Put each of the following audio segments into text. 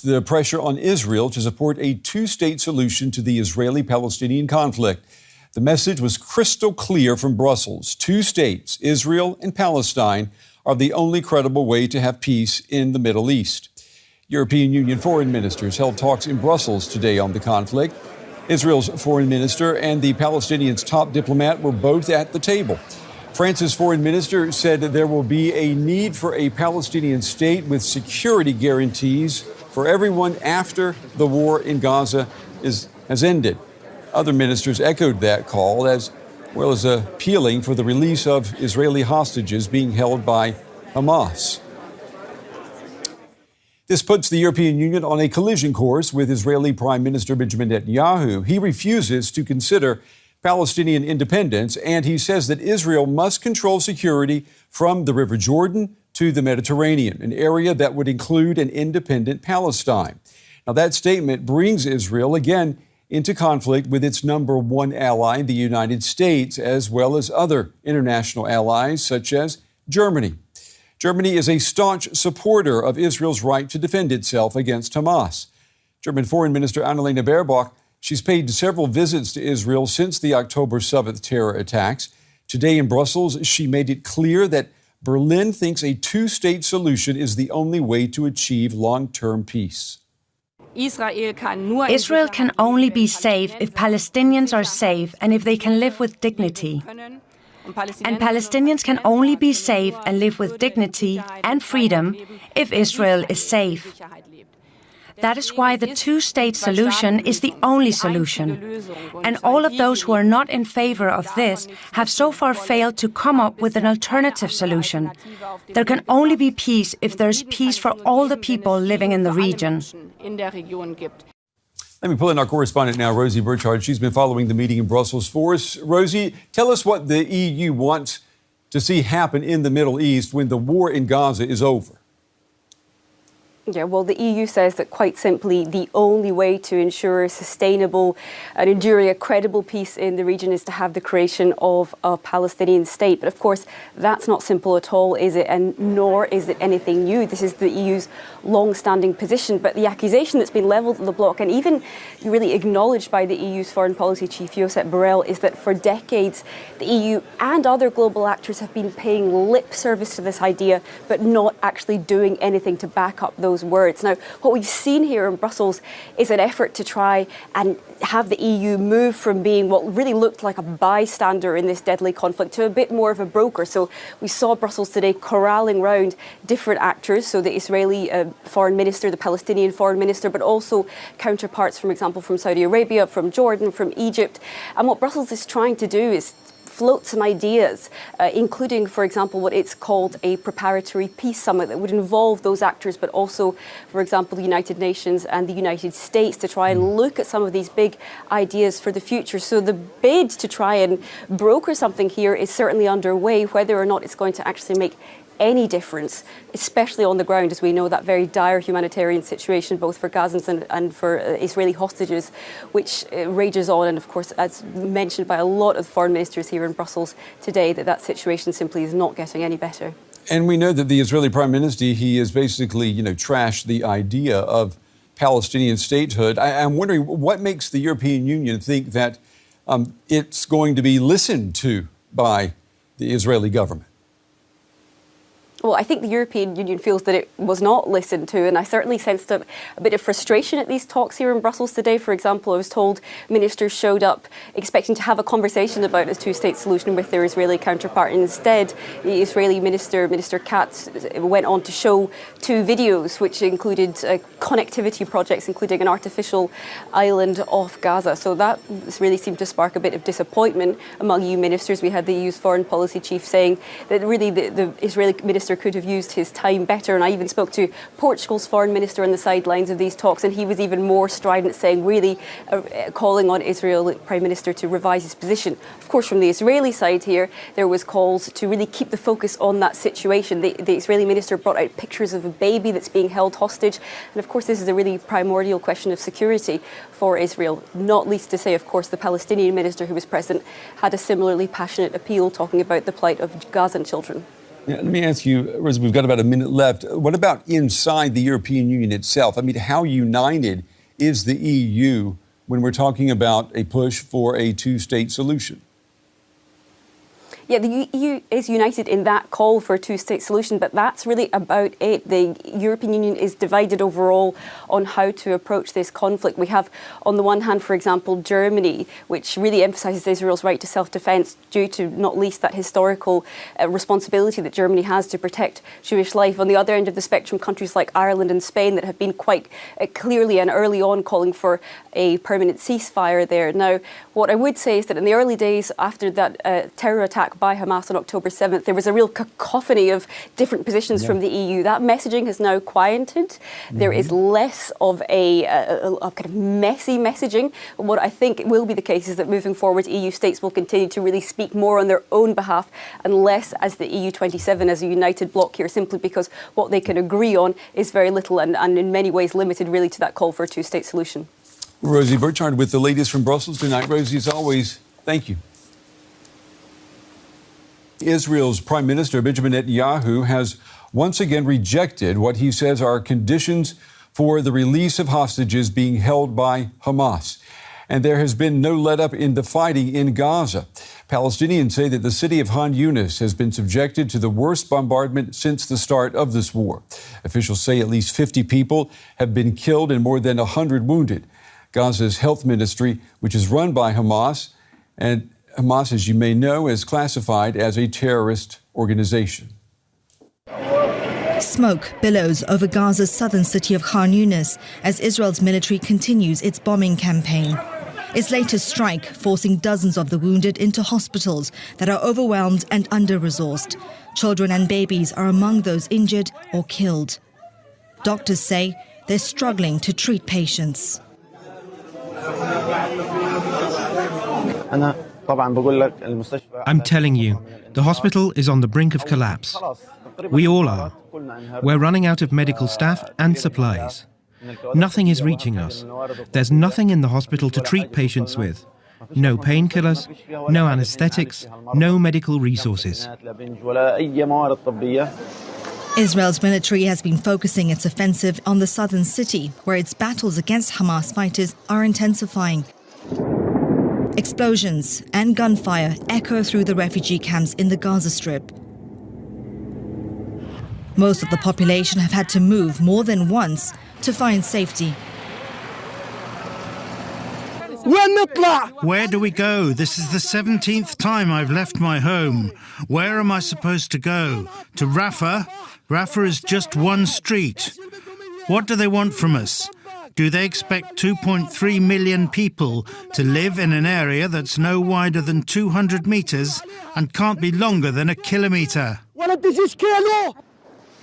The pressure on Israel to support a two-state solution to the Israeli-Palestinian conflict. The message was crystal clear from Brussels. Two states, Israel and Palestine, are the only credible way to have peace in the Middle East. European Union foreign ministers held talks in Brussels today on the conflict. Israel's foreign minister and the Palestinians' top diplomat were both at the table. France's foreign minister said that there will be a need for a Palestinian state with security guarantees for everyone after the war in Gaza has ended. Other ministers echoed that call, as well as appealing for the release of Israeli hostages being held by Hamas. This puts the European Union on a collision course with Israeli Prime Minister Benjamin Netanyahu. He refuses to consider Palestinian independence, and he says that Israel must control security from the River Jordan to the Mediterranean, an area that would include an independent Palestine. Now, that statement brings Israel again into conflict with its number one ally, the United States, as well as other international allies, such as Germany. Germany is a staunch supporter of Israel's right to defend itself against Hamas. German Foreign Minister Annalena Baerbock, she's paid several visits to Israel since the October 7th terror attacks. Today in Brussels, she made it clear that Berlin thinks a two-state solution is the only way to achieve long-term peace. Israel can only be safe if Palestinians are safe and if they can live with dignity. And Palestinians can only be safe and live with dignity and freedom if Israel is safe. That is why the two-state solution is the only solution. And all of those who are not in favor of this have so far failed to come up with an alternative solution. There can only be peace if there's peace for all the people living in the region. Let me pull in our correspondent now, Rosie Burchard. She's been following the meeting in Brussels for us. Rosie, tell us what the EU wants to see happen in the Middle East when the war in Gaza is over. Yeah, well, the EU says that quite simply the only way to ensure a sustainable and enduring a credible peace in the region is to have the creation of a Palestinian state. But of course, that's not simple at all, is it? And nor is it anything new. This is the EU's long-standing position. But the accusation that's been levelled at the bloc, and even really acknowledged by the EU's foreign policy chief, Josep Borrell, is that for decades, the EU and other global actors have been paying lip service to this idea, but not actually doing anything to back up those words. Now, what we've seen here in Brussels is an effort to try and have the EU move from being what really looked like a bystander in this deadly conflict to a bit more of a broker. So we saw Brussels today corralling round different actors, so the Israeli foreign minister, the Palestinian foreign minister, but also counterparts, for example, from Saudi Arabia, from Jordan, from Egypt. And what Brussels is trying to do is float some ideas, including, for example, what it's called a preparatory peace summit that would involve those actors, but also, for example, the United Nations and the United States to try and look at some of these big ideas for the future. So the bid to try and broker something here is certainly underway. Whether or not it's going to actually make any difference, especially on the ground, as we know that very dire humanitarian situation, both for Gazans and for Israeli hostages, which rages on. And of course, as mentioned by a lot of foreign ministers here in Brussels today, that situation simply is not getting any better. And we know that the Israeli Prime Minister, he has basically, trashed the idea of Palestinian statehood. I'm wondering what makes the European Union think that it's going to be listened to by the Israeli government? Well, I think the European Union feels that it was not listened to, and I certainly sensed a bit of frustration at these talks here in Brussels today. For example, I was told ministers showed up expecting to have a conversation about a two-state solution with their Israeli counterpart, and instead the Israeli Minister Katz, went on to show two videos which included connectivity projects, including an artificial island off Gaza. So that really seemed to spark a bit of disappointment among EU ministers. We had the EU's foreign policy chief saying that really the Israeli minister could have used his time better. And I even spoke to Portugal's foreign minister on the sidelines of these talks, and he was even more strident, saying really calling on Israel Prime Minister to revise his position. Of course, from the Israeli side here, there was calls to really keep the focus on that situation. The Israeli minister brought out pictures of a baby that's being held hostage. And of course, this is a really primordial question of security for Israel, not least to say, of course, the Palestinian minister who was present had a similarly passionate appeal talking about the plight of Gazan children. Yeah, let me ask you, Rosie, we've got about a minute left. What about inside the European Union itself? I mean, how united is the EU when we're talking about a push for a two-state solution? Yeah, the EU is united in that call for a two-state solution, but that's really about it. The European Union is divided overall on how to approach this conflict. We have, on the one hand, for example, Germany, which really emphasises Israel's right to self-defence due to, not least, that historical responsibility that Germany has to protect Jewish life. On the other end of the spectrum, countries like Ireland and Spain that have been quite clearly and early on calling for a permanent ceasefire there. Now, what I would say is that in the early days after that terror attack by Hamas on October 7th, there was a real cacophony of different positions from the EU. That messaging has now quieted. Mm-hmm. There is less of a kind of messy messaging. What I think will be the case is that moving forward, EU states will continue to really speak more on their own behalf and less as the EU27 as a united bloc here, simply because what they can agree on is very little and in many ways limited really to that call for a two-state solution. Rosie Burchard with the latest from Brussels tonight. Rosie, as always, thank you. Israel's Prime Minister Benjamin Netanyahu has once again rejected what he says are conditions for the release of hostages being held by Hamas. And there has been no let-up in the fighting in Gaza. Palestinians say that the city of Han Yunis has been subjected to the worst bombardment since the start of this war. Officials say at least 50 people have been killed and more than 100 wounded. Gaza's health ministry, which is run by Hamas, and Hamas, as you may know, is classified as a terrorist organization. Smoke billows over Gaza's southern city of Khan Yunis as Israel's military continues its bombing campaign. Its latest strike forcing dozens of the wounded into hospitals that are overwhelmed and under-resourced. Children and babies are among those injured or killed. Doctors say they're struggling to treat patients. I'm telling you, the hospital is on the brink of collapse. We all are. We're running out of medical staff and supplies. Nothing is reaching us. There's nothing in the hospital to treat patients with. No painkillers, no anesthetics, no medical resources. Israel's military has been focusing its offensive on the southern city, where its battles against Hamas fighters are intensifying. Explosions and gunfire echo through the refugee camps in the Gaza Strip. Most of the population have had to move more than once to find safety. Where do we go? This is the 17th time I've left my home. Where am I supposed to go? To Rafah? Rafah is just one street. What do they want from us? Do they expect 2.3 million people to live in an area that's no wider than 200 meters and can't be longer than a kilometer?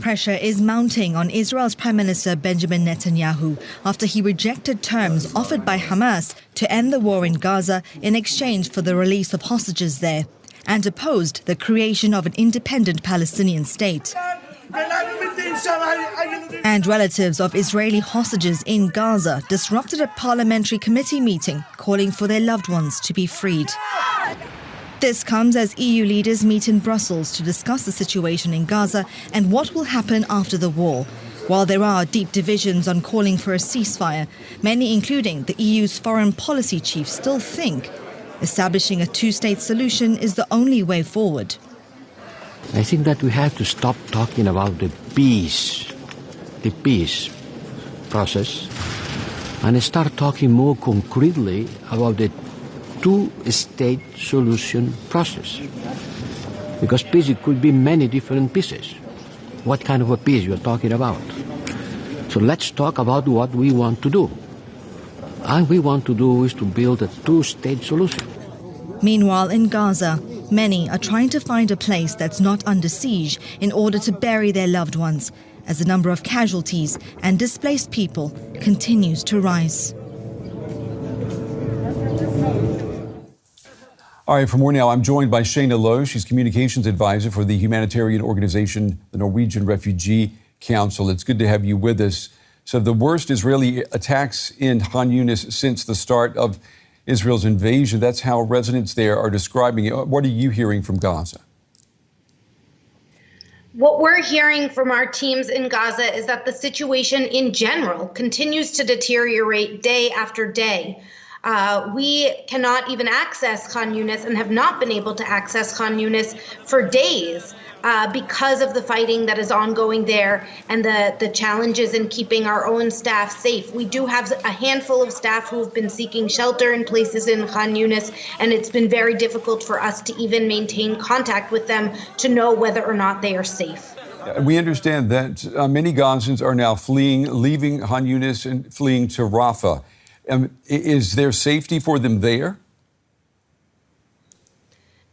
Pressure is mounting on Israel's Prime Minister Benjamin Netanyahu after he rejected terms offered by Hamas to end the war in Gaza in exchange for the release of hostages there, and opposed the creation of an independent Palestinian state. And relatives of Israeli hostages in Gaza disrupted a parliamentary committee meeting calling for their loved ones to be freed. This comes as EU leaders meet in Brussels to discuss the situation in Gaza and what will happen after the war. While there are deep divisions on calling for a ceasefire, many, including the EU's foreign policy chief, still think establishing a two-state solution is the only way forward. I think that we have to stop talking about the peace process, and start talking more concretely about the two-state solution process. Because peace, it could be many different pieces. What kind of a peace you're talking about? So let's talk about what we want to do. And we want to do is to build a two-state solution. Meanwhile, in Gaza, many are trying to find a place that's not under siege in order to bury their loved ones, as the number of casualties and displaced people continues to rise. All right, for more now, I'm joined by Shayna Lowe. She's communications advisor for the humanitarian organization, the Norwegian Refugee Council. It's good to have you with us. So the worst Israeli attacks in Han Yunis since the start of Israel's invasion. That's how residents there are describing it. What are you hearing from Gaza? What we're hearing from our teams in Gaza is that the situation in general continues to deteriorate day after day. We cannot even access Khan Yunis and have not been able to access Khan Yunis for days because of the fighting that is ongoing there and the challenges in keeping our own staff safe. We do have a handful of staff who have been seeking shelter in places in Khan Yunis, and it's been very difficult for us to even maintain contact with them to know whether or not they are safe. We understand that many Gazans are now leaving Khan Yunis and fleeing to Rafah. Is there safety for them there?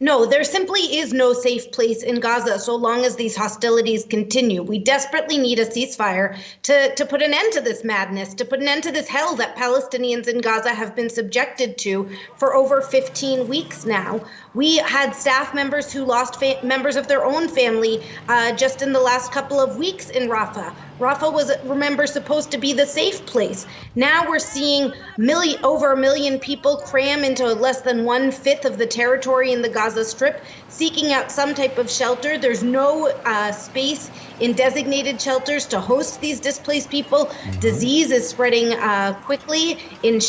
No, there simply is no safe place in Gaza so long as these hostilities continue. We desperately need a ceasefire to put an end to this madness, to put an end to this hell that Palestinians in Gaza have been subjected to for over 15 weeks now. We had staff members who lost members of their own family just in the last couple of weeks in Rafah. Rafah was, remember, supposed to be the safe place. Now we're seeing over 1 million people cram into less than 1/5 of the territory in the Gaza Strip, seeking out some type of shelter. There's no space in designated shelters to host these displaced people. Disease is spreading quickly in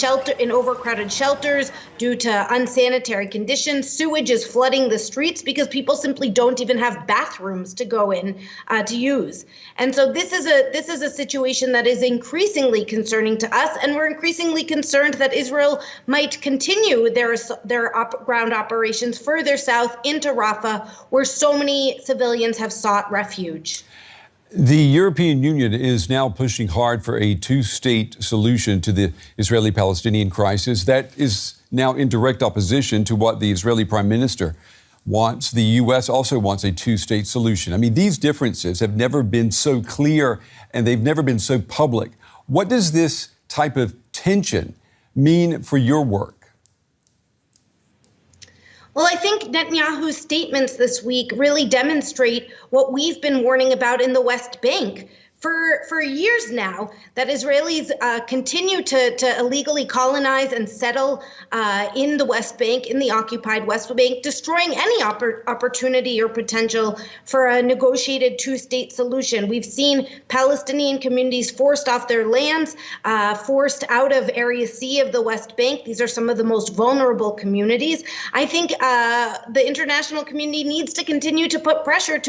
overcrowded shelters due to unsanitary conditions. Sewage is flooding the streets because people simply don't even have bathrooms to go in to use. And so this is a situation that is increasingly concerning to us, and we're increasingly concerned that Israel might continue their ground operations further south into Rafah, where so many civilians have sought refuge. The European Union is now pushing hard for a two-state solution to the Israeli-Palestinian crisis. That is now in direct opposition to what the Israeli Prime Minister wants. The U.S. also wants a two-state solution. I mean, these differences have never been so clear and they've never been so public. What does this type of tension mean for your work? Well, I think Netanyahu's statements this week really demonstrate what we've been warning about in the West Bank for years now, that Israelis continue to illegally colonize and settle in the West Bank, in the occupied West Bank, destroying any opportunity or potential for a negotiated two-state solution. We've seen Palestinian communities forced off their lands, forced out of Area C of the West Bank. These are some of the most vulnerable communities. I think the international community needs to continue to put pressure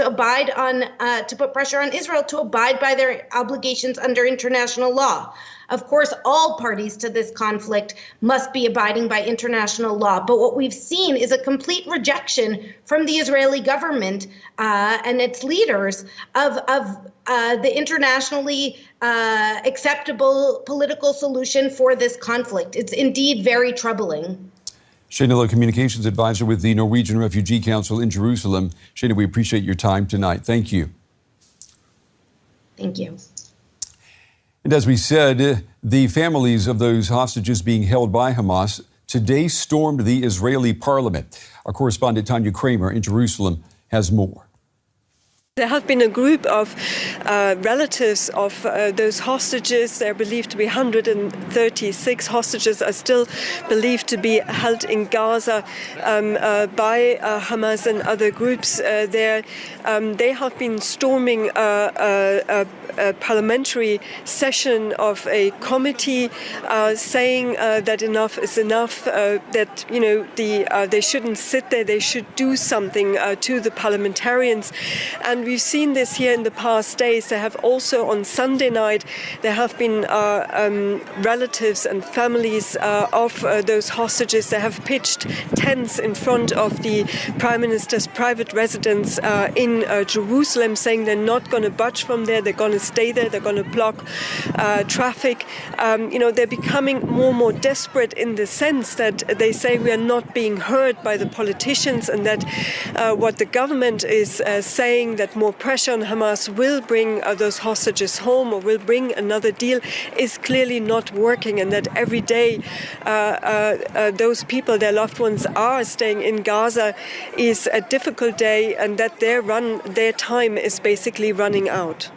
on Israel to abide by their obligations under international law. Of course, all parties to this conflict must be abiding by international law. But what we've seen is a complete rejection from the Israeli government and its leaders of the internationally acceptable political solution for this conflict. It's indeed very troubling. Shayna Lowe, Communications Advisor with the Norwegian Refugee Council in Jerusalem. Shayna, we appreciate your time tonight. Thank you. Thank you. And as we said, the families of those hostages being held by Hamas today stormed the Israeli parliament. Our correspondent Tanya Kramer in Jerusalem has more. There have been a group of relatives of those hostages. They're believed to be 136 hostages are still believed to be held in Gaza by Hamas and other groups there. They have been storming a parliamentary session of a committee saying that enough is enough, that they shouldn't sit there, they should do something to the parliamentarians. And we've seen this here in the past days. There have also on Sunday night, there have been relatives and families of those hostages. They have pitched tents in front of the Prime Minister's private residence in Jerusalem, saying they're not going to budge from there, they're going to stay there, they're going to block traffic. They're becoming more and more desperate in the sense that they say we are not being heard by the politicians, and that what the government is saying, that more pressure on Hamas will bring those hostages home or will bring another deal, is clearly not working, and that every day those people, their loved ones, are staying in Gaza is a difficult day, and that their time is basically running out.